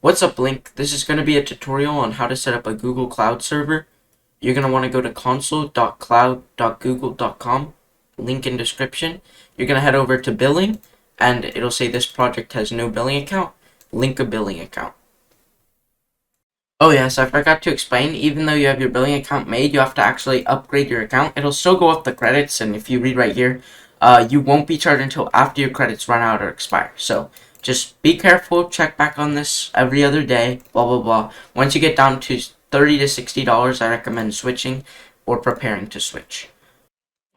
What's up, Link? This is going to be a tutorial on how to set up a Google Cloud server. You're going to want to go to console.cloud.google.com, link in description. You're going to head over to billing, and it'll say this project has no billing account. Link a billing account. Oh yes, I forgot to explain, even though you have your billing account made, you have to actually upgrade your account. It'll still go up the credits, and if you read right here, you won't be charged until after your credits run out or expire. So just be careful, check back on this every other day, blah blah blah. Once you get down to $30 to $60, I recommend switching or preparing to switch.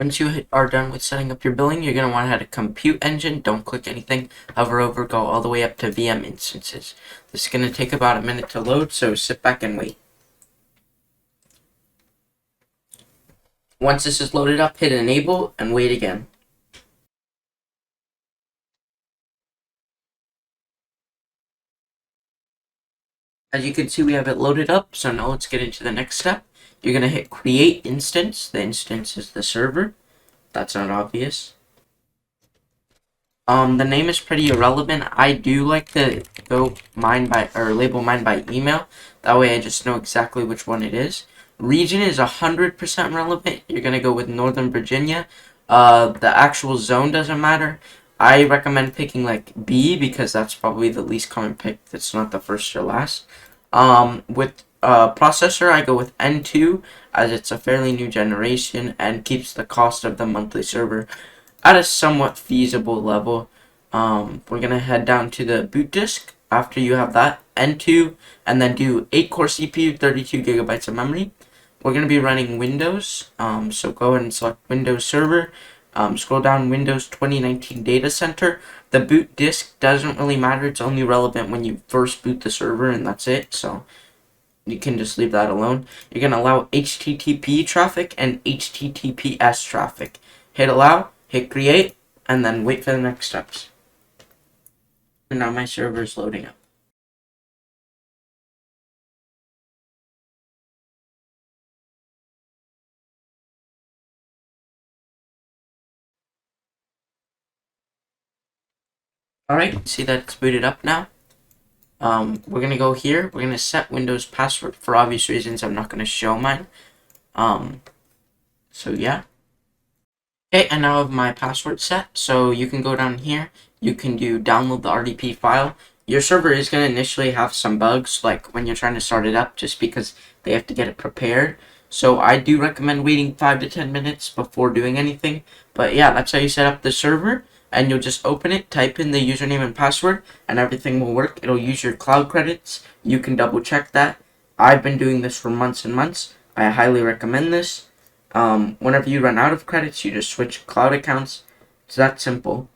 Once you are done with setting up your billing, you're going to want to head to Compute Engine. Don't click anything. Hover over, go all the way up to VM instances. This is going to take about a minute to load, so sit back and wait. Once this is loaded up, hit Enable and wait again. As you can see, we have it loaded up, so now let's get into the next step. You're going to hit Create Instance. The instance is the server. That's not obvious. The name is pretty irrelevant. I do like to go label mine by email. That way I just know exactly which one it is. Region is 100% relevant. You're going to go with Northern Virginia. The actual zone doesn't matter. I recommend picking like B because that's probably the least common pick. That's not the first or last. With processor, I go with N2 as it's a fairly new generation and keeps the cost of the monthly server at a somewhat feasible level. We're going to head down to the boot disk. After you have that, N2, and then do 8-core CPU, 32 gigabytes of memory. We're going to be running Windows, so go ahead and select Windows Server. Scroll down Windows 2019 Data Center. The boot disk doesn't really matter. It's only relevant when you first boot the server, and that's it. So you can just leave that alone. You're going to allow HTTP traffic and HTTPS traffic. Hit allow, hit create, and then wait for the next steps. And now my server is loading up. Alright, see that it's booted up now. We're going to go here. We're going to set Windows password. For obvious reasons, I'm not going to show mine. So yeah. Okay, and now I have my password set. So you can go down here. You can download the RDP file. Your server is going to initially have some bugs, like when you're trying to start it up, just because they have to get it prepared. So I do recommend waiting 5 to 10 minutes before doing anything. But yeah, that's how you set up the server. And you'll just open it, type in the username and password, and everything will work. It'll use your cloud credits. You can double check that. I've been doing this for months and months. I highly recommend this. Whenever you run out of credits, you just switch cloud accounts. It's that simple.